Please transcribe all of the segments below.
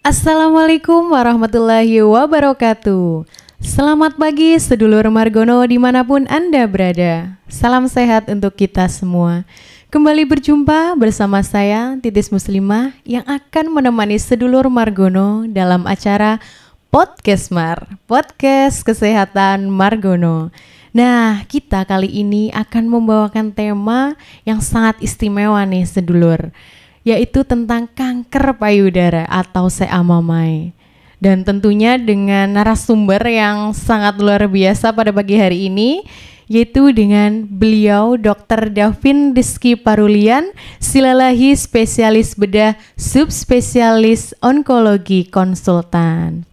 Assalamualaikum warahmatullahi wabarakatuh. Selamat pagi sedulur Margono dimanapun Anda berada. Salam sehat untuk kita semua. Kembali berjumpa bersama saya Titis Muslimah yang akan menemani sedulur Margono dalam acara Podcast Podcast Kesehatan Margono. Nah, kita kali ini akan membawakan tema yang sangat istimewa nih sedulur, yaitu tentang kanker payudara atau seamamai. Dan tentunya dengan narasumber yang sangat luar biasa pada pagi hari ini, yaitu dengan beliau Dr. Davin Rizky Parulian, Silalahi spesialis bedah subspesialis onkologi konsultan.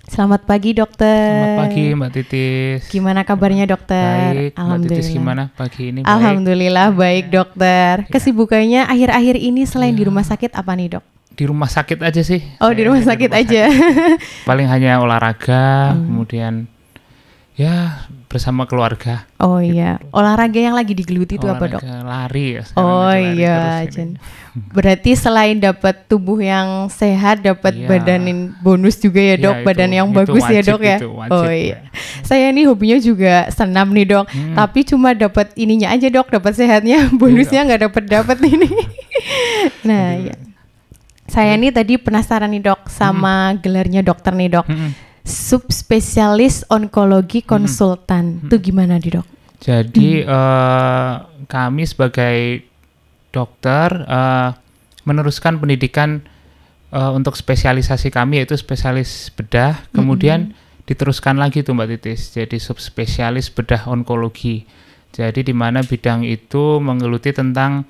Selamat pagi dokter. Selamat pagi Mbak Titis. Gimana kabarnya dokter? Baik, Mbak Titis gimana pagi ini? Baik. Alhamdulillah baik dokter. Kesibukannya akhir-akhir ini selain di rumah sakit apa nih dok? Di rumah sakit aja sih. Oh di rumah sakit aja. Paling hanya olahraga, kemudian ya bersama keluarga. Oh iya, olahraga yang lagi digeluti itu apa dok? Lari ya. Oh iya, berarti selain dapat tubuh yang sehat, dapat badan bonus juga ya dok, badan yang bagus ya dok ya. Oh iya, saya nih hobinya juga senam nih dok, tapi cuma dapat ininya aja dok, dapat sehatnya, bonusnya nggak dapat ini. Nah ya, saya nih tadi penasaran nih dok sama gelarnya dokter nih dok. Subspesialis onkologi konsultan itu gimana nih dok? Jadi kami sebagai dokter meneruskan pendidikan untuk spesialisasi kami yaitu spesialis bedah, kemudian diteruskan lagi tuh Mbak Titis jadi subspesialis bedah onkologi. Jadi di mana bidang itu menggeluti tentang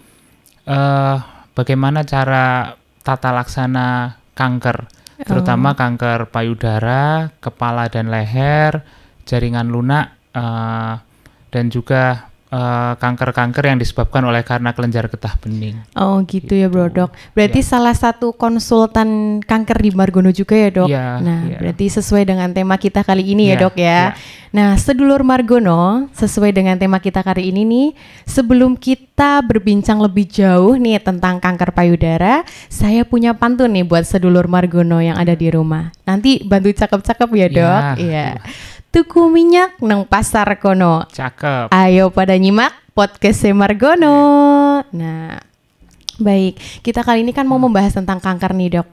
bagaimana cara tata laksana kanker, terutama kanker payudara, kepala dan leher, jaringan lunak, dan juga kanker-kanker yang disebabkan oleh karena kelenjar getah bening. Oh gitu ya bro dok. Berarti salah satu konsultan kanker di Margono juga ya dok. Berarti sesuai dengan tema kita kali ini ya dok ya. Nah sedulur Margono, sesuai dengan tema kita kali ini nih, sebelum kita berbincang lebih jauh nih tentang kanker payudara, saya punya pantun nih buat sedulur Margono yang ada di rumah. Nanti bantu cakep-cakep ya dok. Iya. Tuku minyak nang pasar kono. Cakep. Ayo pada nyimak podcast Margono. Nah, baik. Kita kali ini kan mau membahas tentang kanker nih dok.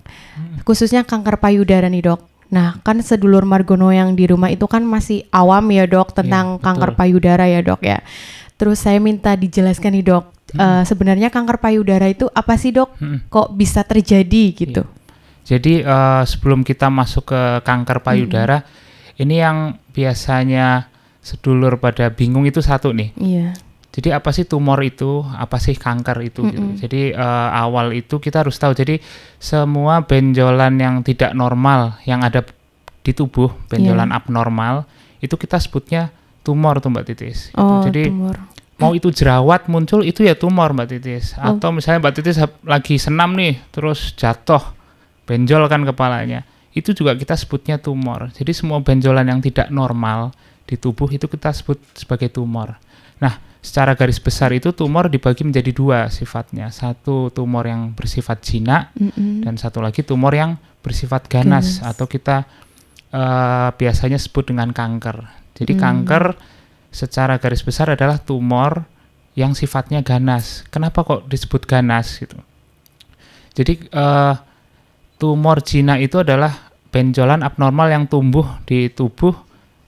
Khususnya kanker payudara nih dok. Nah, kan sedulur Margono yang di rumah itu kan masih awam ya dok tentang kanker payudara ya dok ya. Terus saya minta dijelaskan nih dok. Sebenarnya kanker payudara itu apa sih dok? Kok bisa terjadi gitu? Jadi sebelum kita masuk ke kanker payudara, ini yang biasanya sedulur pada bingung itu satu nih. Iya. Jadi apa sih tumor itu? Apa sih kanker itu? Gitu. Jadi awal itu kita harus tahu. Jadi semua benjolan yang tidak normal yang ada di tubuh, benjolan abnormal, itu kita sebutnya tumor tuh Mbak Titis. Oh, jadi tumor. Mau itu jerawat muncul itu ya tumor Mbak Titis. Atau misalnya Mbak Titis lagi senam nih, terus jatuh, benjol kan kepalanya. Itu juga kita sebutnya tumor. Jadi semua benjolan yang tidak normal di tubuh itu kita sebut sebagai tumor. Nah, secara garis besar itu tumor dibagi menjadi dua sifatnya. Satu tumor yang bersifat jinak dan satu lagi tumor yang bersifat ganas atau kita biasanya sebut dengan kanker. Jadi kanker secara garis besar adalah tumor yang sifatnya ganas. Kenapa kok disebut ganas gitu? Jadi tumor jinak itu adalah benjolan abnormal yang tumbuh di tubuh,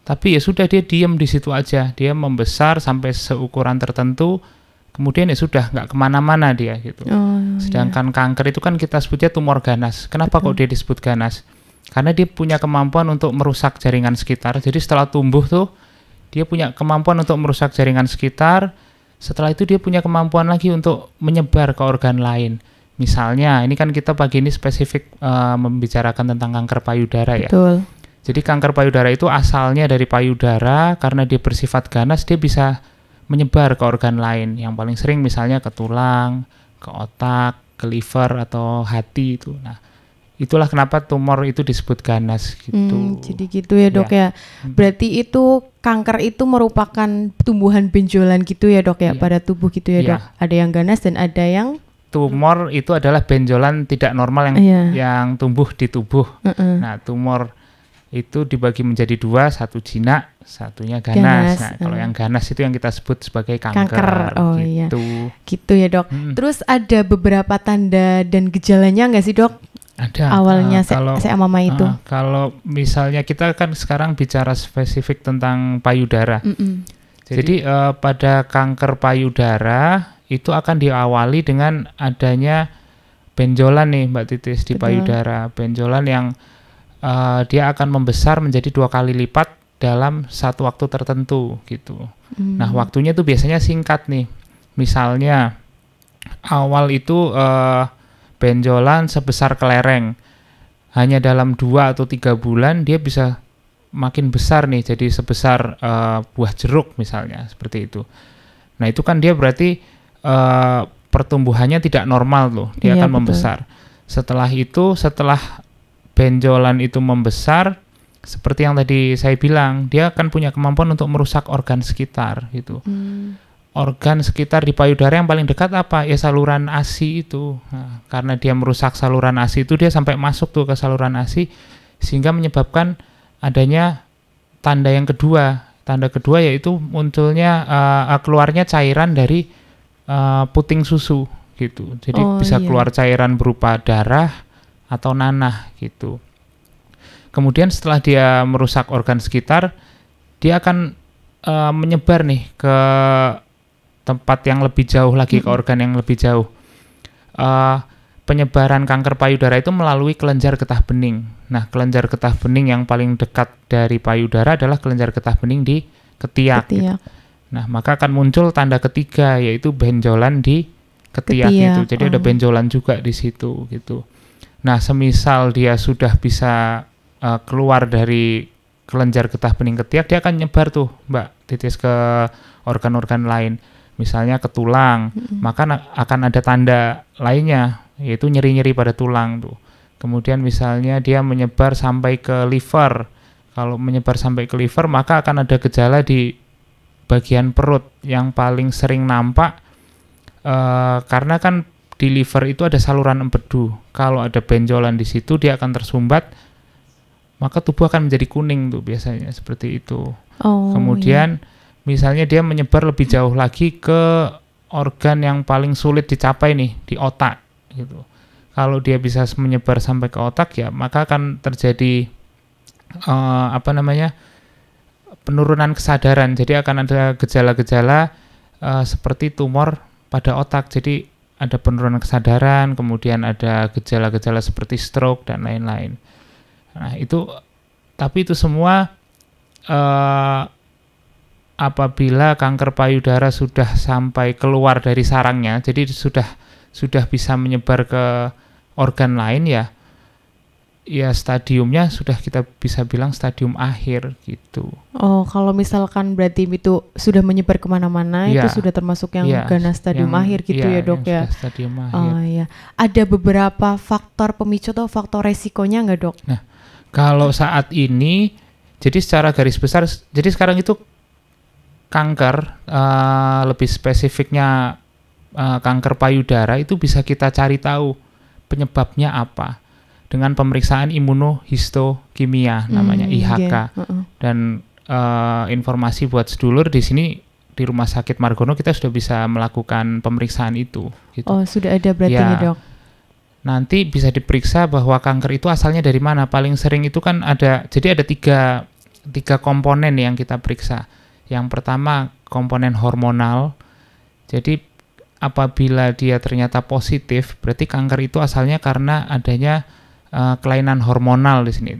tapi ya sudah dia diam di situ aja, dia membesar sampai seukuran tertentu, kemudian ya sudah nggak kemana-mana dia gitu. Sedangkan kanker itu kan kita sebutnya tumor ganas. Kenapa kok dia disebut ganas? Karena dia punya kemampuan untuk merusak jaringan sekitar. Jadi setelah tumbuh tuh dia punya kemampuan untuk merusak jaringan sekitar. Setelah itu dia punya kemampuan lagi untuk menyebar ke organ lain. Misalnya, ini kan kita pagi ini spesifik membicarakan tentang kanker payudara ya. Betul. Jadi kanker payudara itu asalnya dari payudara, karena dia bersifat ganas, dia bisa menyebar ke organ lain. Yang paling sering misalnya ke tulang, ke otak, ke liver, atau hati itu. Nah, itulah kenapa tumor itu disebut ganas gitu. Jadi gitu ya dok ya. Berarti itu kanker itu merupakan tumbuhan benjolan gitu ya dok ya, pada tubuh gitu ya dok. Ada yang ganas dan ada yang tumor itu adalah benjolan tidak normal yang tumbuh di tubuh. Nah, tumor itu dibagi menjadi dua, satu jinak, satunya ganas. Nah, kalau yang ganas itu yang kita sebut sebagai kanker. Oh gitu. Iya. Gitu ya dok. Terus ada beberapa tanda dan gejalanya nggak sih dok? Ada. Awalnya seamama itu. Kalau misalnya kita kan sekarang bicara spesifik tentang payudara. Jadi pada kanker payudara itu akan diawali dengan adanya benjolan nih Mbak Titis di payudara. Benjolan yang dia akan membesar menjadi 2 kali lipat dalam satu waktu tertentu gitu. Nah, waktunya tuh biasanya singkat nih. Misalnya awal itu benjolan sebesar kelereng. Hanya dalam 2 atau 3 bulan dia bisa makin besar nih, jadi sebesar buah jeruk misalnya, seperti itu. Nah, itu kan dia berarti pertumbuhannya tidak normal loh, dia akan membesar. Setelah itu, setelah benjolan itu membesar, seperti yang tadi saya bilang, dia akan punya kemampuan untuk merusak organ sekitar gitu. Organ sekitar di payudara yang paling dekat apa? Ya saluran ASI itu. Nah, karena dia merusak saluran ASI itu, dia sampai masuk tuh ke saluran ASI, sehingga menyebabkan adanya tanda yang kedua. Tanda kedua yaitu munculnya keluarnya cairan dari puting susu gitu. Jadi bisa keluar cairan berupa darah atau nanah gitu. Kemudian setelah dia merusak organ sekitar, dia akan menyebar nih ke tempat yang lebih jauh lagi, ke organ yang lebih jauh. Penyebaran kanker payudara itu melalui kelenjar getah bening. Nah, kelenjar getah bening yang paling dekat dari payudara adalah kelenjar getah bening di ketiak. Gitu. Nah, maka akan muncul tanda ketiga, yaitu benjolan di ketiak itu. Jadi ada benjolan juga di situ gitu. Nah, semisal dia sudah bisa keluar dari kelenjar getah bening ketiak, dia akan nyebar tuh Mbak Titis ke organ-organ lain. Misalnya ke tulang, maka akan ada tanda lainnya, yaitu nyeri-nyeri pada tulang tuh. Kemudian misalnya dia menyebar sampai ke liver. Kalau menyebar sampai ke liver, maka akan ada gejala di bagian perut yang paling sering nampak karena kan di liver itu ada saluran empedu. Kalau ada benjolan di situ, dia akan tersumbat, maka tubuh akan menjadi kuning tuh biasanya, seperti itu. Kemudian misalnya dia menyebar lebih jauh lagi ke organ yang paling sulit dicapai nih, di otak gitu. Kalau dia bisa menyebar sampai ke otak, ya maka akan terjadi penurunan kesadaran. Jadi akan ada gejala-gejala seperti tumor pada otak. Jadi ada penurunan kesadaran, kemudian ada gejala-gejala seperti stroke dan lain-lain. Nah, tapi itu semua apabila kanker payudara sudah sampai keluar dari sarangnya, jadi sudah bisa menyebar ke organ lain, ya stadiumnya sudah kita bisa bilang stadium akhir gitu. Kalau misalkan berarti itu sudah menyebar kemana-mana, itu sudah termasuk yang ganas stadium akhir gitu ya dok ya. Stadium akhir. Ada beberapa faktor pemicu atau faktor resikonya nggak dok? Nah, kalau saat ini, jadi secara garis besar, jadi sekarang itu kanker, lebih spesifiknya kanker payudara itu bisa kita cari tahu penyebabnya apa dengan pemeriksaan imunohistokimia namanya IHK. Dan informasi buat sedulur di sini di Rumah Sakit Margono kita sudah bisa melakukan pemeriksaan itu gitu. Sudah ada berarti ya dok. Nanti bisa diperiksa bahwa kanker itu asalnya dari mana. Paling sering itu kan ada tiga komponen yang kita periksa. Yang pertama komponen hormonal. Jadi apabila dia ternyata positif, berarti kanker itu asalnya karena adanya kelainan hormonal di sini.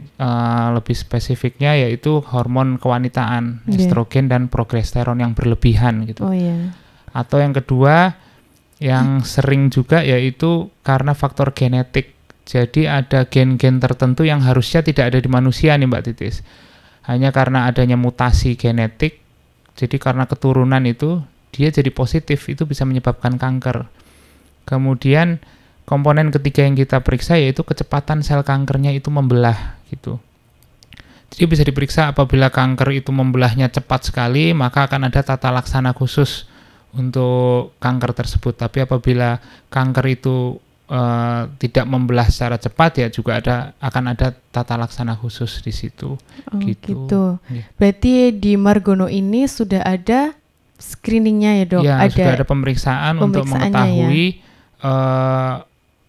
Lebih spesifiknya yaitu hormon kewanitaan, estrogen dan progesteron yang berlebihan gitu. Atau yang kedua yang sering juga yaitu karena faktor genetik. Jadi ada gen-gen tertentu yang harusnya tidak ada di manusia nih Mbak Titis. Hanya karena adanya mutasi genetik, jadi karena keturunan itu dia jadi positif, itu bisa menyebabkan kanker. Kemudian komponen ketiga yang kita periksa yaitu kecepatan sel kankernya itu membelah gitu. Jadi bisa diperiksa apabila kanker itu membelahnya cepat sekali, maka akan ada tata laksana khusus untuk kanker tersebut. Tapi apabila kanker itu tidak membelah secara cepat, ya juga akan ada tata laksana khusus di situ. Gitu. Yeah. Berarti di Margono ini sudah ada screeningnya ya dok? Ya, sudah ada pemeriksaan untuk mengetahui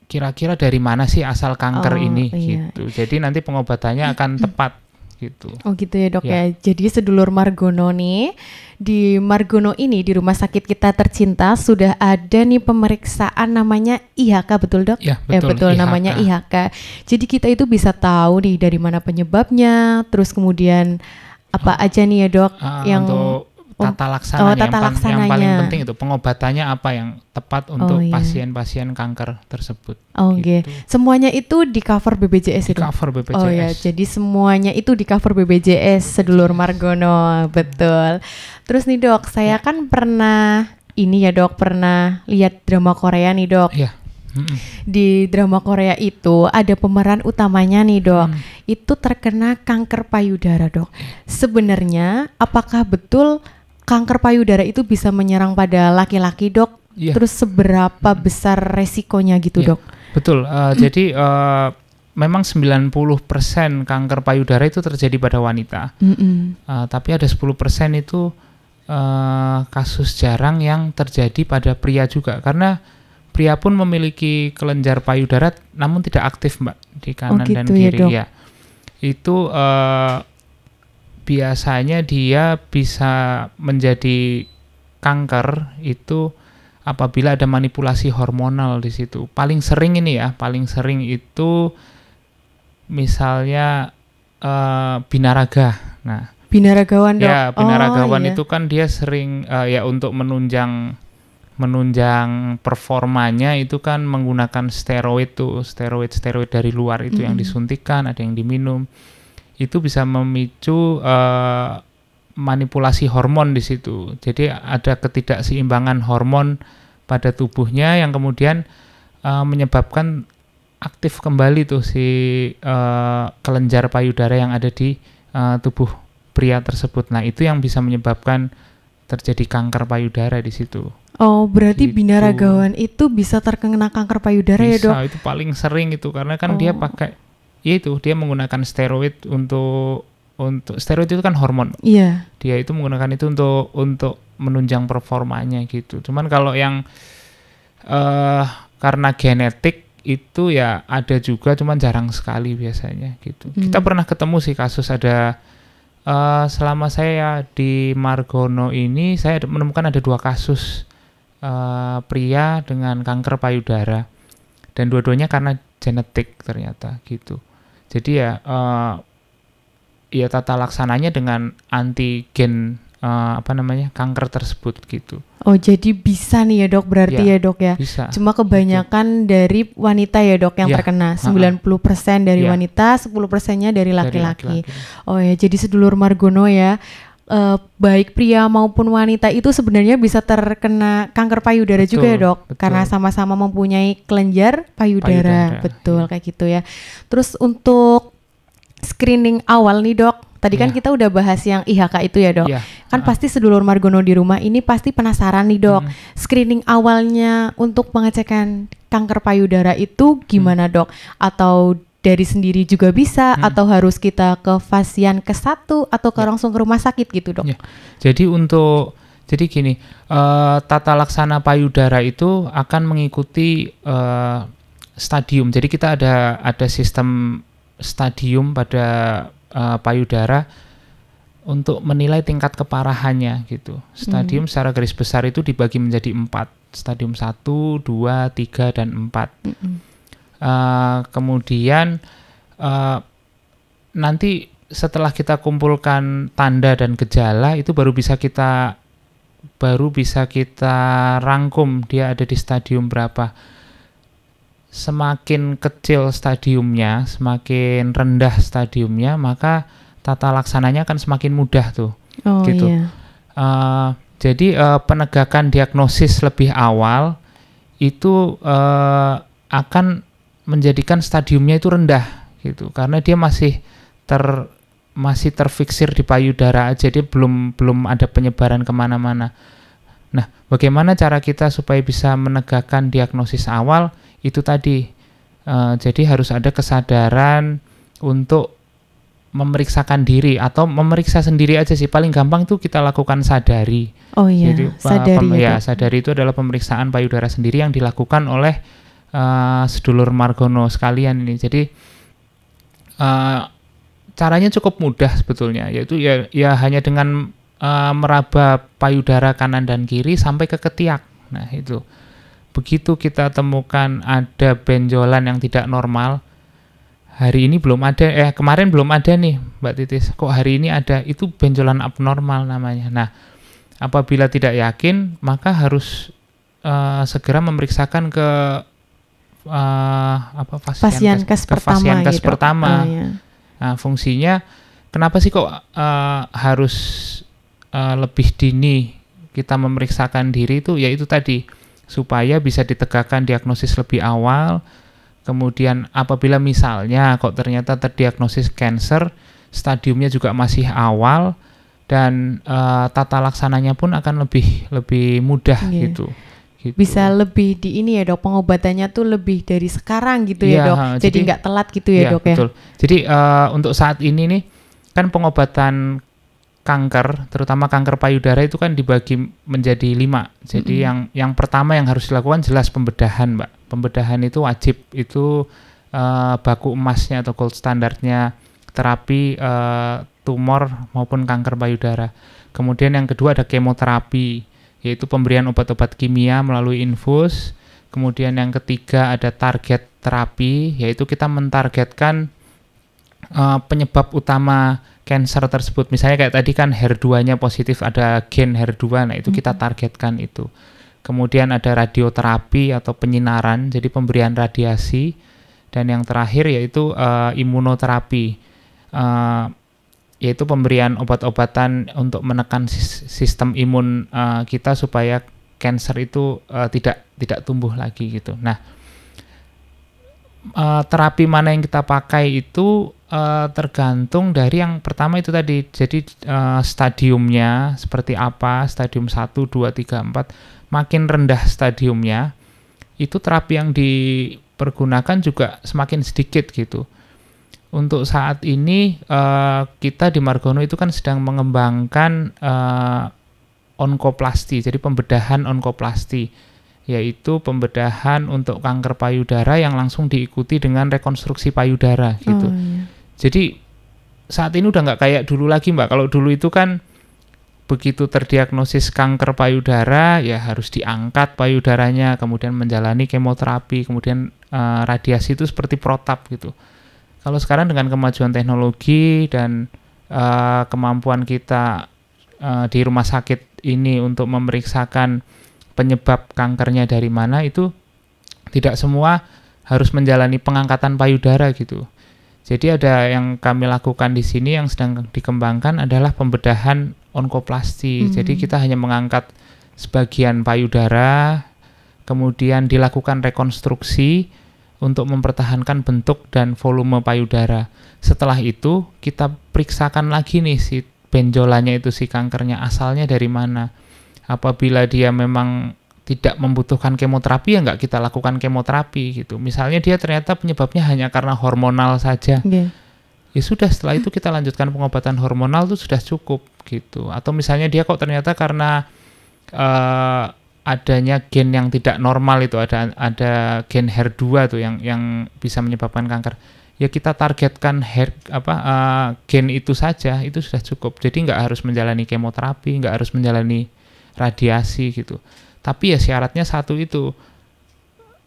kira-kira dari mana sih asal kanker ini gitu. Jadi nanti pengobatannya akan tepat gitu. Oh gitu ya dok ya. Jadi sedulur Margono nih, di Margono ini di rumah sakit kita tercinta sudah ada nih pemeriksaan namanya IHK, betul dok? Ya betul, IHK. Namanya IHK. Jadi kita itu bisa tahu nih dari mana penyebabnya, terus kemudian apa aja nih ya dok yang untuk tata laksananya, yang paling penting itu pengobatannya apa yang tepat untuk pasien-pasien kanker tersebut. Gitu. Semuanya itu di cover BPJS itu? Cover BPJS. Oh ya, jadi semuanya itu di cover BPJS sedulur Margono, betul. Terus nih dok, saya kan pernah lihat drama Korea nih dok. Iya. Di drama Korea itu ada pemeran utamanya nih dok, itu terkena kanker payudara dok. Sebenarnya apakah betul kanker payudara itu bisa menyerang pada laki-laki dok? Terus seberapa besar resikonya gitu dok? Betul, jadi memang 90% kanker payudara itu terjadi pada wanita, tapi ada 10% itu kasus jarang yang terjadi pada pria juga, karena pria pun memiliki kelenjar payudara namun tidak aktif mbak di kanan dan kiri ya. Itu biasanya dia bisa menjadi kanker itu apabila ada manipulasi hormonal di situ. Paling sering itu misalnya binaraga. Nah, binaragawan dok. Ya, binaragawan itu kan dia sering untuk menunjang performanya itu kan menggunakan steroid dari luar itu yang disuntikan, ada yang diminum. Itu bisa memicu manipulasi hormon di situ. Jadi ada ketidakseimbangan hormon pada tubuhnya yang kemudian menyebabkan aktif kembali tuh si kelenjar payudara yang ada di tubuh pria tersebut. Nah, itu yang bisa menyebabkan terjadi kanker payudara di situ. Oh, berarti gitu. Binaragawan itu bisa terkena kanker payudara ya dok? Bisa, itu paling sering itu karena kan dia pakai dia menggunakan steroid untuk steroid itu kan hormon. Iya. Dia itu menggunakan itu untuk menunjang performanya gitu. Cuman kalau yang karena genetik itu ya ada juga, cuman jarang sekali biasanya gitu. Kita pernah ketemu sih kasus ada selama saya di Margono ini saya menemukan ada 2 kasus pria dengan kanker payudara dan dua-duanya karena genetik ternyata gitu. Jadi ya tata laksananya dengan antigen kanker tersebut gitu. Oh, jadi bisa nih ya dok berarti ya dok ya. Bisa. Cuma kebanyakan dari wanita ya dok yang terkena. 90% dari wanita, 10%-nya dari laki-laki. Oh ya, jadi sedulur Margono ya, baik pria maupun wanita itu sebenarnya bisa terkena kanker payudara juga ya dok. Karena sama-sama mempunyai kelenjar payudara. Betul kayak gitu ya. Terus untuk screening awal nih dok, tadi kan kita udah bahas yang IHK itu ya dok. Kan pasti sedulur Margono di rumah ini pasti penasaran nih dok, screening awalnya untuk pengecekan kanker payudara itu gimana dok? Atau dari sendiri juga bisa, atau harus kita ke Fasiankes 1 atau langsung ke rumah sakit gitu dok? Jadi gini, tata laksana payudara itu akan mengikuti stadium. Jadi kita ada sistem stadium pada payudara untuk menilai tingkat keparahannya gitu. Stadium secara garis besar itu dibagi menjadi 4. Stadium 1, 2, 3, dan 4. Kemudian nanti setelah kita kumpulkan tanda dan gejala itu baru bisa kita rangkum dia ada di stadium berapa. Semakin kecil stadiumnya, semakin rendah stadiumnya, maka tata laksananya akan semakin mudah tuh. Gitu. Jadi penegakan diagnosis lebih awal itu akan menjadikan stadiumnya itu rendah gitu, karena dia masih terfiksir di payudara aja, dia belum ada penyebaran kemana-mana. Nah, bagaimana cara kita supaya bisa menegakkan diagnosis awal? Itu tadi, jadi harus ada kesadaran untuk memeriksakan diri atau memeriksa sendiri aja sih. Paling gampang tuh kita lakukan sadari. Oh iya, Jadi sadari ya, Dok. sadari itu adalah pemeriksaan payudara sendiri yang dilakukan oleh sedulur Margono sekalian ini. Jadi caranya cukup mudah sebetulnya, yaitu ya hanya dengan meraba payudara kanan dan kiri sampai ke ketiak. Nah itu, begitu kita temukan ada benjolan yang tidak normal, hari ini belum ada, kemarin belum ada nih Mbak Titis, kok hari ini ada, itu benjolan abnormal namanya. Nah, apabila tidak yakin, maka harus segera memeriksakan ke Pasienkes pertama Pasienkes gitu. pertama. Iya. Nah, fungsinya kenapa sih kok harus lebih dini kita memeriksakan diri itu, yaitu tadi supaya bisa ditegakkan diagnosis lebih awal. Kemudian apabila misalnya kok ternyata terdiagnosis cancer, stadiumnya juga masih awal dan tata laksananya pun akan lebih mudah gitu. Bisa lebih di ini ya Dok, pengobatannya tuh lebih dari sekarang gitu ya Dok. Jadi nggak telat gitu ya Dok betul. ya. Jadi untuk saat ini nih kan pengobatan kanker, terutama kanker payudara itu kan dibagi menjadi 5. Jadi yang pertama yang harus dilakukan jelas pembedahan, Mbak. Pembedahan itu wajib, itu baku emasnya atau gold standarnya terapi tumor maupun kanker payudara. Kemudian yang kedua ada kemoterapi, yaitu pemberian obat-obat kimia melalui infus. Kemudian yang ketiga ada target terapi, yaitu kita mentargetkan penyebab utama cancer tersebut. Misalnya kayak tadi kan HER2-nya positif, ada gen HER2, nah itu kita targetkan itu. Kemudian ada radioterapi atau penyinaran, jadi pemberian radiasi. Dan yang terakhir yaitu imunoterapi, yaitu pemberian obat-obatan untuk menekan sistem imun kita supaya cancer itu tidak tumbuh lagi gitu. Nah, terapi mana yang kita pakai itu tergantung dari yang pertama itu tadi. Jadi stadiumnya seperti apa, stadium 1, 2, 3, 4. Makin rendah stadiumnya, itu terapi yang dipergunakan juga semakin sedikit gitu. Untuk saat ini kita di Margono itu kan sedang mengembangkan onkoplasti, jadi pembedahan onkoplasti, yaitu pembedahan untuk kanker payudara yang langsung diikuti dengan rekonstruksi payudara gitu. Jadi saat ini udah nggak kayak dulu lagi Mbak. Kalau dulu itu kan begitu terdiagnosis kanker payudara ya harus diangkat payudaranya, kemudian menjalani kemoterapi, kemudian radiasi itu seperti protap gitu. Kalau sekarang dengan kemajuan teknologi dan kemampuan kita di rumah sakit ini untuk memeriksakan penyebab kankernya dari mana, itu tidak semua harus menjalani pengangkatan payudara gitu. Jadi ada yang kami lakukan di sini yang sedang dikembangkan adalah pembedahan onkoplasti. Jadi kita hanya mengangkat sebagian payudara, kemudian dilakukan rekonstruksi untuk mempertahankan bentuk dan volume payudara. Setelah itu kita periksakan lagi nih si benjolannya itu, si kankernya asalnya dari mana. Apabila dia memang tidak membutuhkan kemoterapi ya nggak kita lakukan kemoterapi gitu. Misalnya dia ternyata penyebabnya hanya karena hormonal saja. Ya sudah, setelah itu kita lanjutkan pengobatan hormonal itu sudah cukup gitu. Atau misalnya dia kok ternyata karena adanya gen yang tidak normal itu, ada gen HER2 tuh yang bisa menyebabkan kanker. Ya kita targetkan gen itu saja, itu sudah cukup. Jadi nggak harus menjalani kemoterapi, nggak harus menjalani radiasi gitu. Tapi ya syaratnya satu itu,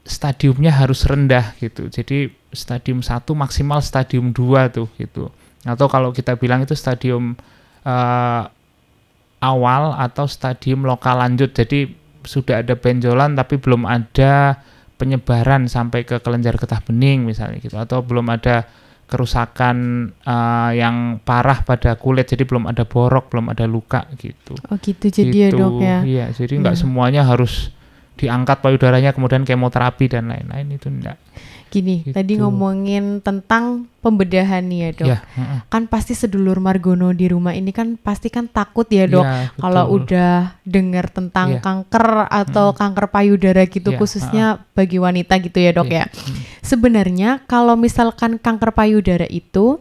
stadiumnya harus rendah gitu. Jadi stadium 1 maksimal stadium 2 tuh gitu. Atau kalau kita bilang itu stadium awal atau stadium lokal lanjut. Jadi sudah ada benjolan tapi belum ada penyebaran sampai ke kelenjar getah bening misalnya gitu. Atau belum ada kerusakan yang parah pada kulit, jadi belum ada borok, belum ada luka gitu. Oh gitu, jadi ya Dok ya. Iya, jadi nggak semuanya harus diangkat payudaranya kemudian kemoterapi dan lain-lain, itu enggak. Gini, Gitu. tadi ngomongin tentang pembedahan nih ya dok. Ya, Kan pasti sedulur Margono di rumah ini kan pasti kan takut ya dok. ya, Kalau betul. udah dengar tentang Iya. kanker atau kanker payudara gitu, Iya, khususnya bagi wanita gitu ya dok Iya. ya. Sebenarnya kalau misalkan kanker payudara itu,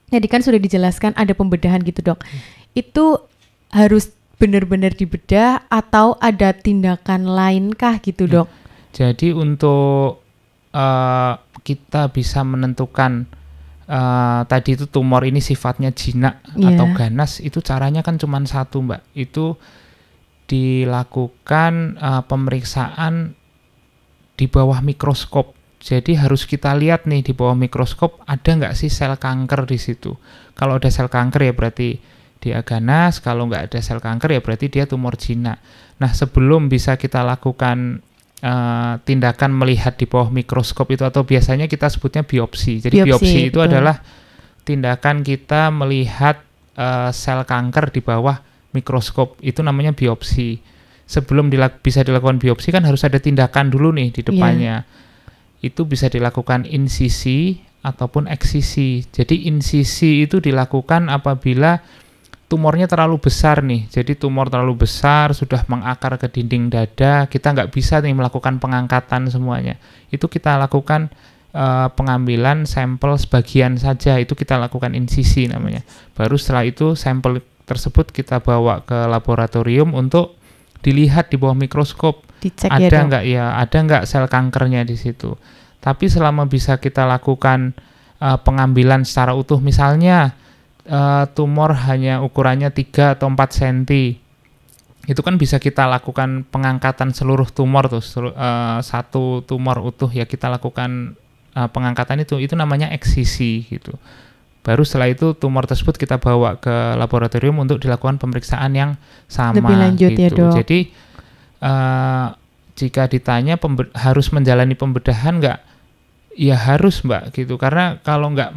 tadi kan sudah dijelaskan ada pembedahan gitu dok. Itu harus benar-benar dibedah atau ada tindakan lainkah gitu dok? Jadi untuk kita bisa menentukan tadi itu tumor ini sifatnya jinak Iya. atau ganas, itu caranya kan cuma satu Mbak, itu dilakukan pemeriksaan di bawah mikroskop. Jadi harus kita lihat nih di bawah mikroskop ada nggak sih sel kanker di situ. Kalau ada sel kanker ya berarti dia ganas, kalau nggak ada sel kanker ya berarti dia tumor jinak. Nah sebelum bisa kita lakukan tindakan melihat di bawah mikroskop itu, atau biasanya kita sebutnya biopsi. Jadi biopsi itu betul. adalah tindakan kita melihat sel kanker di bawah mikroskop, itu namanya biopsi. Sebelum bisa dilakukan biopsi kan harus ada tindakan dulu nih di depannya. Itu bisa dilakukan insisi ataupun eksisi. Jadi insisi itu dilakukan apabila tumornya terlalu besar nih, jadi tumor terlalu besar, sudah mengakar ke dinding dada, kita nggak bisa nih melakukan pengangkatan semuanya. Itu kita lakukan pengambilan sampel sebagian saja, itu kita lakukan insisi namanya. Baru setelah itu sampel tersebut kita bawa ke laboratorium untuk dilihat di bawah mikroskop. Dicek Ada nggak sel kankernya di situ. Tapi selama bisa kita lakukan pengambilan secara utuh, misalnya tumor hanya ukurannya 3 atau 4 cm, itu kan bisa kita lakukan pengangkatan seluruh tumor tuh, satu tumor utuh ya kita lakukan pengangkatan itu namanya eksisi gitu. Baru setelah itu tumor tersebut kita bawa ke laboratorium untuk dilakukan pemeriksaan yang sama. Lebih lanjut gitu. ya dok. Jadi jika ditanya harus menjalani pembedahan nggak? Ya harus Mbak gitu, karena kalau nggak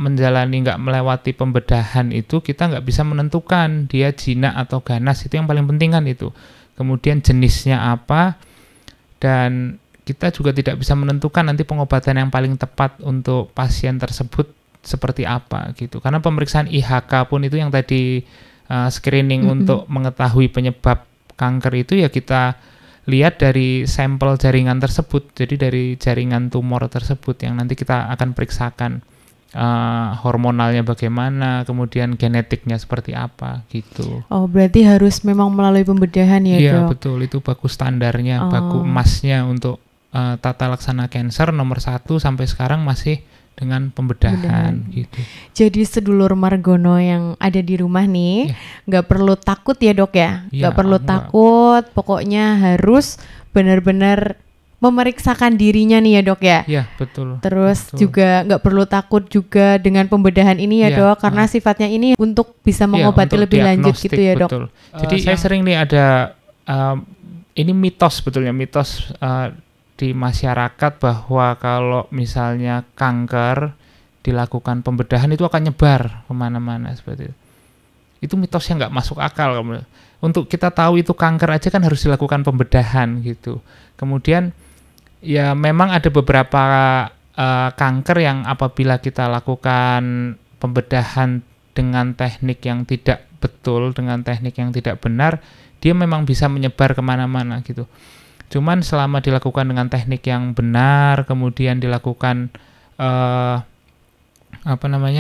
melewati pembedahan itu kita nggak bisa menentukan dia jinak atau ganas, itu yang paling penting kan itu. Kemudian jenisnya apa, dan kita juga tidak bisa menentukan nanti pengobatan yang paling tepat untuk pasien tersebut seperti apa gitu. Karena pemeriksaan IHK pun itu yang tadi screening untuk mengetahui penyebab kanker itu ya kita lihat dari sampel jaringan tersebut, jadi dari jaringan tumor tersebut yang nanti kita akan periksakan hormonalnya bagaimana, kemudian genetiknya seperti apa gitu. Oh berarti harus memang melalui pembedahan ya Iya dok? betul, itu baku standarnya, baku emasnya untuk tata laksana kanker nomor 1 sampai sekarang masih dengan pembedahan gitu. Jadi sedulur Margono yang ada di rumah nih, nggak perlu takut ya dok ya, nggak perlu takut, pokoknya harus benar-benar memeriksakan dirinya nih ya dok ya. Iya betul. Terus juga nggak perlu takut juga dengan pembedahan ini ya dok, karena sifatnya ini untuk bisa mengobati lebih lanjut gitu ya dok. Betul. Jadi saya sering nih ada ini mitos sebetulnya, mitos di masyarakat bahwa kalau misalnya kanker dilakukan pembedahan itu akan nyebar kemana-mana seperti itu. Itu mitosnya nggak masuk akal. Untuk kita tahu itu kanker aja kan harus dilakukan pembedahan gitu. Kemudian ya memang ada beberapa kanker yang apabila kita lakukan pembedahan dengan teknik yang tidak betul, dengan teknik yang tidak benar, dia memang bisa menyebar kemana-mana gitu. Cuman selama dilakukan dengan teknik yang benar, kemudian dilakukan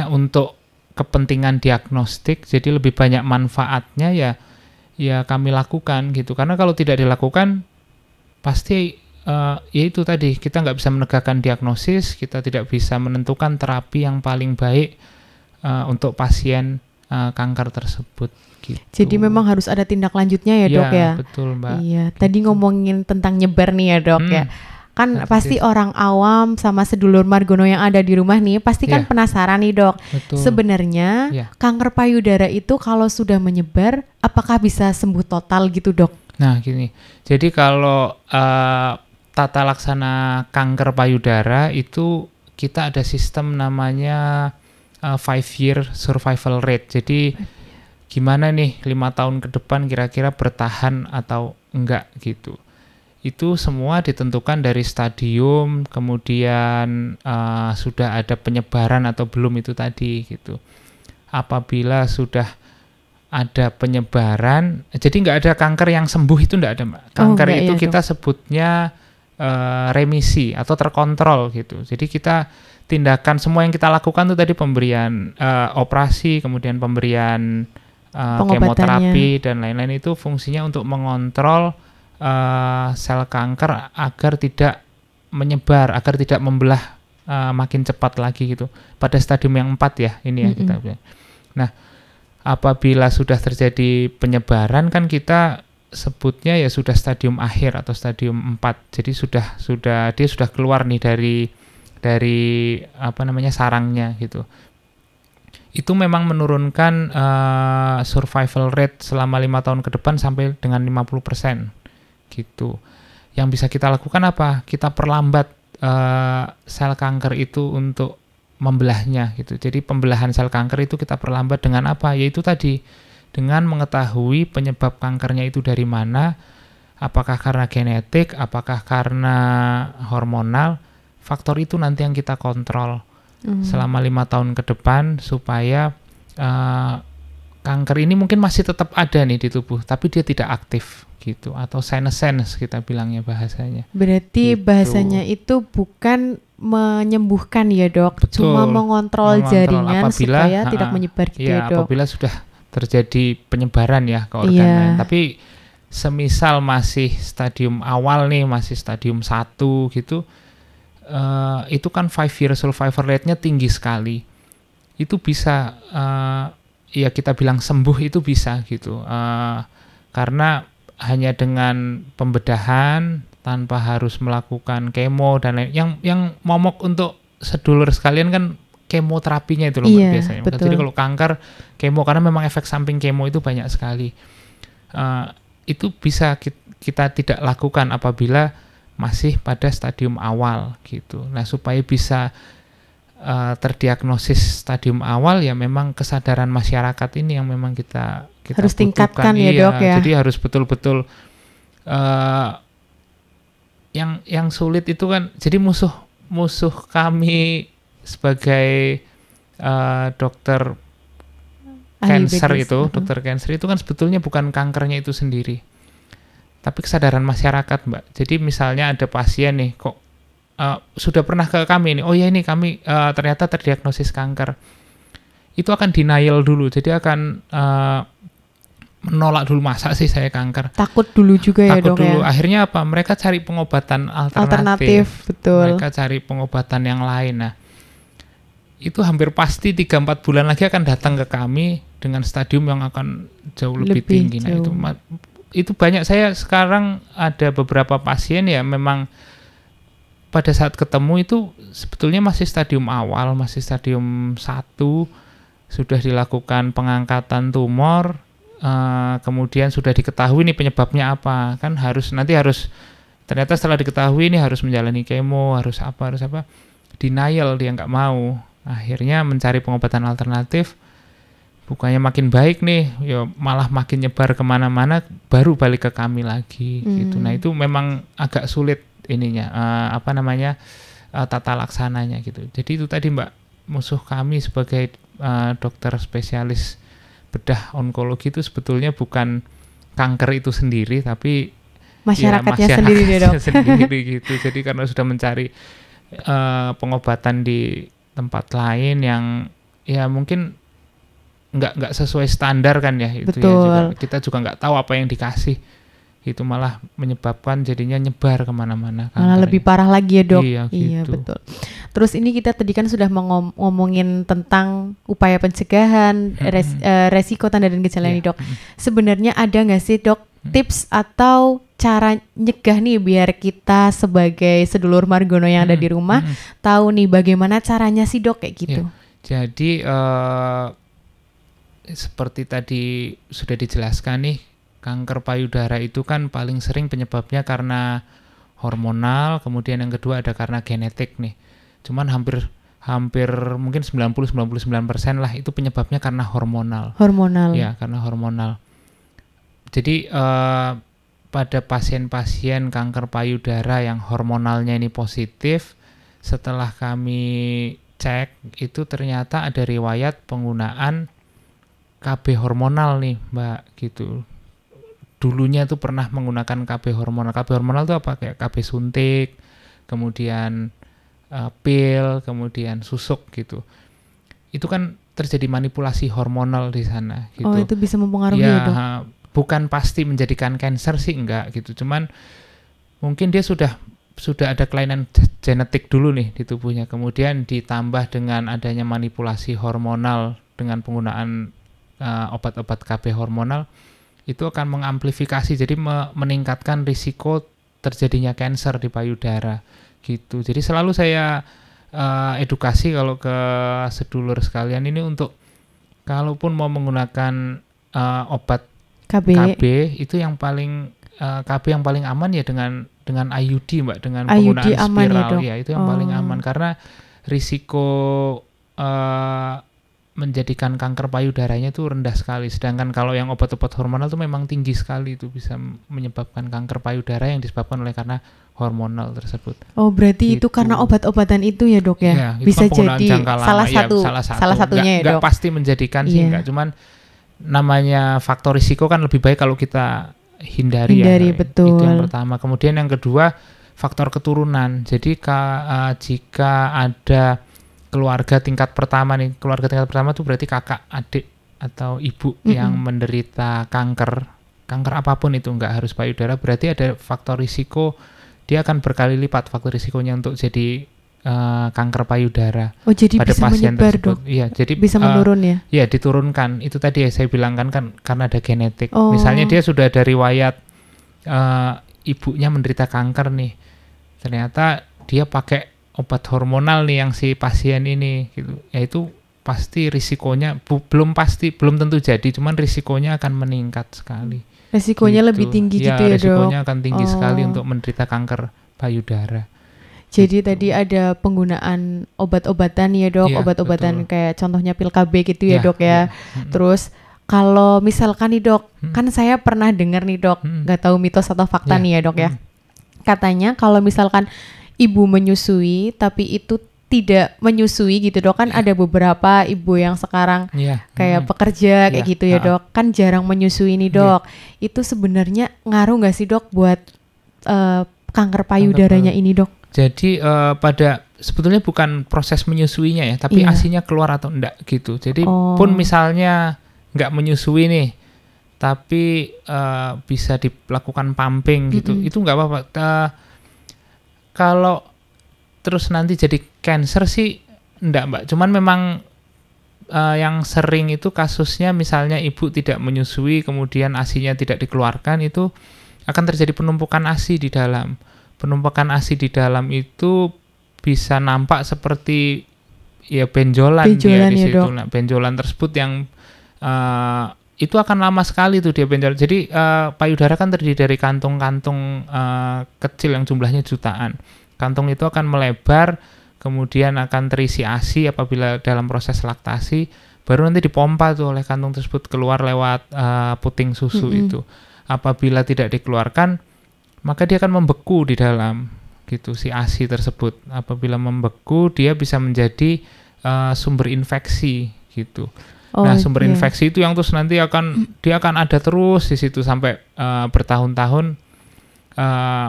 untuk kepentingan diagnostik, jadi lebih banyak manfaatnya ya kami lakukan gitu. Karena kalau tidak dilakukan pasti ya itu tadi, kita nggak bisa menegakkan diagnosis, kita tidak bisa menentukan terapi yang paling baik untuk pasien kanker tersebut. Gitu. Jadi memang harus ada tindak lanjutnya ya dok ya. Betul Mbak. Iya. Tadi ngomongin tentang nyebar nih ya dok ya. Kan pasti orang awam sama sedulur Margono yang ada di rumah nih pasti kan penasaran nih dok. Betul. Sebenarnya kanker payudara itu kalau sudah menyebar, apakah bisa sembuh total gitu dok? Nah gini. Jadi kalau tata laksana kanker payudara itu kita ada sistem namanya 5-year survival rate. Jadi gimana nih 5 tahun ke depan kira-kira bertahan atau enggak gitu. itu semua ditentukan dari stadium, kemudian sudah ada penyebaran atau belum itu tadi gitu. Apabila sudah ada penyebaran, jadi nggak ada kanker yang sembuh itu nggak ada, Mbak. Kanker itu kita sebutnya remisi atau terkontrol gitu. Jadi kita tindakan semua yang kita lakukan itu tadi pemberian operasi, kemudian pemberian kemoterapi dan lain-lain itu fungsinya untuk mengontrol sel kanker agar tidak menyebar, agar tidak membelah makin cepat lagi gitu. Pada stadium yang 4 ya ini ya kita. Nah, apabila sudah terjadi penyebaran kan kita sebutnya ya sudah stadium akhir atau stadium 4. Jadi dia sudah keluar nih dari apa namanya sarangnya gitu. Itu memang menurunkan survival rate selama 5 tahun ke depan sampai dengan 50% gitu. Yang bisa kita lakukan apa? Kita perlambat sel kanker itu untuk membelahnya gitu. Jadi pembelahan sel kanker itu kita perlambat dengan apa? Yaitu tadi dengan mengetahui penyebab kankernya itu dari mana, apakah karena genetik, apakah karena hormonal. Faktor itu nanti yang kita kontrol selama 5 tahun ke depan supaya kanker ini mungkin masih tetap ada nih di tubuh, tapi dia tidak aktif gitu, atau senescence kita bilangnya bahasanya. Berarti gitu. Bahasanya itu bukan menyembuhkan ya dok, betul, cuma mengontrol jaringan supaya tidak menyebar gitu ya dok. Apabila sudah terjadi penyebaran ya ke organ lain, tapi semisal masih stadium awal nih, masih stadium 1 gitu, itu kan 5-year survival rate-nya tinggi sekali. Itu bisa ya kita bilang sembuh itu bisa gitu, karena hanya dengan pembedahan tanpa harus melakukan kemo dan lain. Yang momok untuk sedulur sekalian kan kemoterapinya itu loh biasanya. Jadi kalau kanker kemo, karena memang efek samping kemo itu banyak sekali. Itu bisa kita tidak lakukan apabila masih pada stadium awal gitu. Nah, supaya bisa terdiagnosis stadium awal ya memang kesadaran masyarakat ini yang memang kita harus tingkatkan ya dok ya. Jadi harus betul-betul yang sulit itu kan, jadi musuh kami sebagai dokter cancer itu, dokter cancer itu kan sebetulnya bukan kankernya itu sendiri, tapi kesadaran masyarakat, Mbak. Jadi misalnya ada pasien nih kok sudah pernah ke kami nih, oh ya ini kami ternyata terdiagnosis kanker, itu akan denial dulu, jadi akan menolak dulu, masa sih saya kanker. Takut dulu juga ya dok ya. Akhirnya apa? Mereka cari pengobatan alternatif. Betul. Mereka cari pengobatan yang lain. Nah, itu hampir pasti 3-4 bulan lagi akan datang ke kami dengan stadium yang akan jauh lebih tinggi. Nah, itu banyak. Saya sekarang ada beberapa pasien ya memang pada saat ketemu itu sebetulnya masih stadium awal, masih stadium 1, sudah dilakukan pengangkatan tumor, kemudian sudah diketahui nih penyebabnya apa, kan ternyata setelah diketahui ini harus menjalani kemo, harus apa, denial, dia nggak mau, akhirnya mencari pengobatan alternatif, bukannya makin baik nih, ya malah makin nyebar kemana-mana, baru balik ke kami lagi gitu. Nah itu memang agak sulit ininya, tata laksananya gitu. Jadi itu tadi Mbak, musuh kami sebagai dokter spesialis bedah onkologi itu sebetulnya bukan kanker itu sendiri, tapi masyarakatnya sendiri dok. Sendiri gitu. Jadi karena sudah mencari pengobatan di tempat lain yang ya mungkin nggak sesuai standar kan ya, itu ya juga, kita juga nggak tahu apa yang dikasih, itu malah menyebabkan jadinya nyebar kemana-mana. Malah lebih parah lagi ya dok. Iya gitu. Betul. Terus ini kita tadi kan sudah ngomongin tentang upaya pencegahan, resiko tanda dan gejala ini dok. Sebenarnya ada nggak sih dok tips atau cara nyegah nih biar kita sebagai sedulur Margono yang ada di rumah tahu nih bagaimana caranya sih dok kayak gitu. Ya. Jadi seperti tadi sudah dijelaskan nih, kanker payudara itu kan paling sering penyebabnya karena hormonal, kemudian yang kedua ada karena genetik nih. Cuman hampir mungkin 90-99% lah itu penyebabnya karena hormonal. Hormonal. Ya, karena hormonal. Jadi pada pasien-pasien kanker payudara yang hormonalnya ini positif, setelah kami cek itu ternyata ada riwayat penggunaan KB hormonal nih Mbak gitu. Dulunya tuh pernah menggunakan KB hormonal. KB hormonal itu apa? Kayak KB suntik, kemudian pil, kemudian susuk gitu. Itu kan terjadi manipulasi hormonal di sana gitu. Oh, itu bisa mempengaruhi ya, Dok? Bukan pasti menjadikan kanker sih enggak gitu. Cuman mungkin dia sudah ada kelainan genetik dulu nih di tubuhnya. Kemudian ditambah dengan adanya manipulasi hormonal dengan penggunaan obat-obat KB hormonal, itu akan mengamplifikasi, jadi meningkatkan risiko terjadinya kanker di payudara gitu. Jadi selalu saya edukasi kalau ke sedulur sekalian ini untuk kalaupun mau menggunakan obat KB itu yang paling KB yang paling aman ya dengan IUD Mbak, dengan penggunaan spiral ya, itu yang paling aman karena risiko menjadikan kanker payudaranya itu rendah sekali. Sedangkan kalau yang obat-obat hormonal itu memang tinggi sekali, itu bisa menyebabkan kanker payudara yang disebabkan oleh karena hormonal tersebut. Oh, berarti gitu. Itu karena obat-obatan itu ya, Dok ya? Iya, bisa jadi salah satunya ya, Dok. Nggak pasti menjadikan sih, enggak. Cuman namanya faktor risiko kan lebih baik kalau kita hindari ya. Betul. Itu yang pertama. Kemudian yang kedua, faktor keturunan. Jadi jika ada keluarga tingkat pertama itu berarti kakak, adik atau ibu yang menderita kanker apapun itu, nggak harus payudara, berarti ada faktor risiko, dia akan berkali lipat faktor risikonya untuk jadi kanker payudara. Oh, jadi pada bisa pasien menyebar, tersebut. Dok? Iya, jadi bisa menurun ya? Iya, diturunkan. Itu tadi saya bilang kan karena ada genetik. Oh. Misalnya dia sudah ada riwayat ibunya menderita kanker nih, ternyata dia pakai obat hormonal nih yang si pasien ini gitu, ya itu pasti risikonya belum tentu jadi, cuman risikonya akan meningkat sekali. Risikonya gitu. Lebih tinggi gitu ya, Dok? Risikonya akan tinggi sekali untuk menderita kanker payudara. Jadi tadi ada penggunaan obat-obatan ya, Dok, obat-obatan kayak contohnya pil KB gitu ya, Dok ya. Terus kalau misalkan nih, Dok, kan saya pernah dengar nih, Dok, nggak tahu mitos atau fakta nih ya, Dok ya. Katanya kalau misalkan ibu menyusui tapi itu tidak menyusui gitu, Dok, kan ada beberapa ibu yang sekarang kayak pekerja kayak gitu ya, Dok, kan jarang menyusui nih, Dok. Itu sebenarnya ngaruh nggak sih, Dok, buat kanker payudaranya ini, Dok? Jadi sebetulnya bukan proses menyusuinya ya, tapi ASINya keluar atau enggak gitu. Jadi pun misalnya nggak menyusui nih, tapi bisa dilakukan pumping gitu, itu nggak apa-apa. Kalau terus nanti jadi kanker sih enggak, Mbak. Cuman memang yang sering itu kasusnya misalnya ibu tidak menyusui kemudian ASINya tidak dikeluarkan, itu akan terjadi penumpukan ASI di dalam. Penumpukan ASI di dalam itu bisa nampak seperti ya benjolan ya di situ. Nah, benjolan tersebut yang itu akan lama sekali tuh dia benjol. Jadi payudara kan terdiri dari kantung-kantung kecil yang jumlahnya jutaan. Kantung itu akan melebar, kemudian akan terisi ASI apabila dalam proses laktasi, baru nanti dipompa tuh oleh kantung tersebut keluar lewat puting susu itu. Apabila tidak dikeluarkan, maka dia akan membeku di dalam gitu si ASI tersebut. Apabila membeku, dia bisa menjadi sumber infeksi gitu. Nah, sumber infeksi itu yang terus nanti dia akan ada terus di situ sampai bertahun-tahun,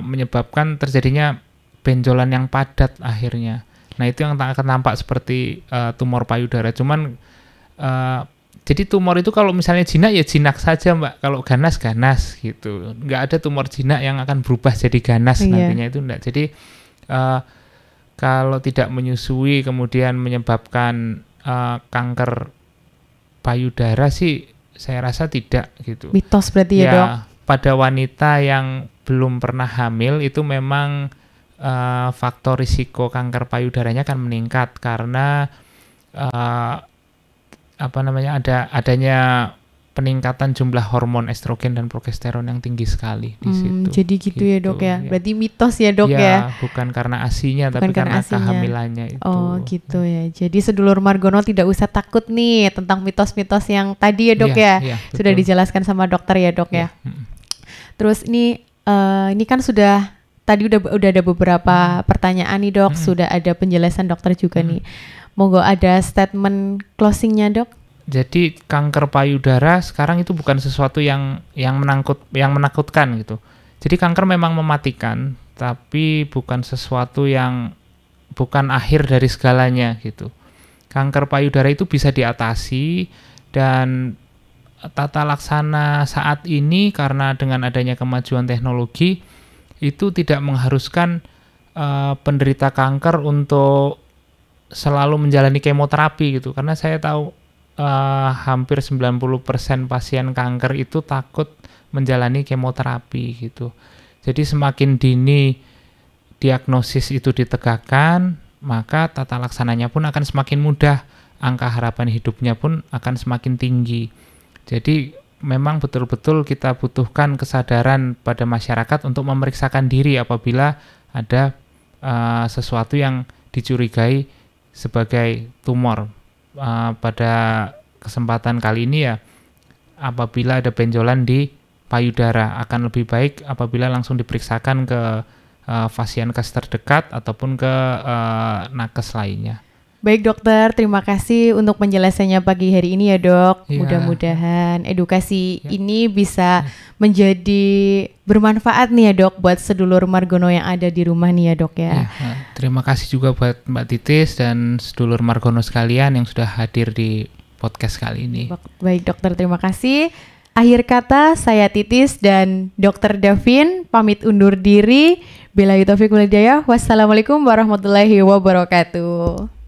menyebabkan terjadinya benjolan yang padat akhirnya. Nah, itu yang akan nampak seperti tumor payudara. Cuman jadi tumor itu kalau misalnya jinak ya jinak saja, Mbak. Kalau ganas gitu. Nggak ada tumor jinak yang akan berubah jadi ganas nantinya, itu enggak. Jadi kalau tidak menyusui kemudian menyebabkan kanker payudara sih saya rasa tidak gitu. Mitos berarti ya, Dok? Pada wanita yang belum pernah hamil itu memang faktor risiko kanker payudaranya akan meningkat karena adanya peningkatan jumlah hormon estrogen dan progesteron yang tinggi sekali di situ. Jadi gitu ya, Dok ya. Berarti mitos ya, Dok ya. Bukan karena ASINya tapi karena kehamilannya itu. Oh, gitu ya. Jadi sedulur Margono tidak usah takut nih tentang mitos-mitos yang tadi ya, Dok ya. Sudah dijelaskan sama dokter ya, Dok ya. Terus ini Ini kan tadi udah ada beberapa pertanyaan nih dok, sudah ada penjelasan dokter juga nih. Monggo ada statement closingnya dok. Jadi kanker payudara sekarang itu bukan sesuatu yang menakutkan gitu. Jadi kanker memang mematikan, tapi bukan sesuatu yang bukan akhir dari segalanya gitu. Kanker payudara itu bisa diatasi, dan tata laksana saat ini karena dengan adanya kemajuan teknologi itu tidak mengharuskan penderita kanker untuk selalu menjalani kemoterapi gitu. Karena saya tahu hampir 90% pasien kanker itu takut menjalani kemoterapi gitu. Jadi semakin dini diagnosis itu ditegakkan, maka tata laksananya pun akan semakin mudah, angka harapan hidupnya pun akan semakin tinggi. Jadi memang betul-betul kita butuhkan kesadaran pada masyarakat untuk memeriksakan diri apabila ada sesuatu yang dicurigai sebagai tumor. Pada kesempatan kali ini ya, apabila ada benjolan di payudara, akan lebih baik apabila langsung diperiksakan ke vaskes terdekat ataupun ke nakes lainnya. Baik dokter, terima kasih untuk penjelasannya pagi hari ini ya dok. Ya. Mudah-mudahan edukasi ini bisa menjadi bermanfaat nih ya dok buat sedulur Margono yang ada di rumah nih ya dok ya. Terima kasih juga buat Mbak Titis dan sedulur Margono sekalian yang sudah hadir di podcast kali ini. Baik dokter, terima kasih. Akhir kata saya Titis dan Dr. Davin pamit undur diri. Billahi taufiq wal hidayah. Wassalamualaikum warahmatullahi wabarakatuh.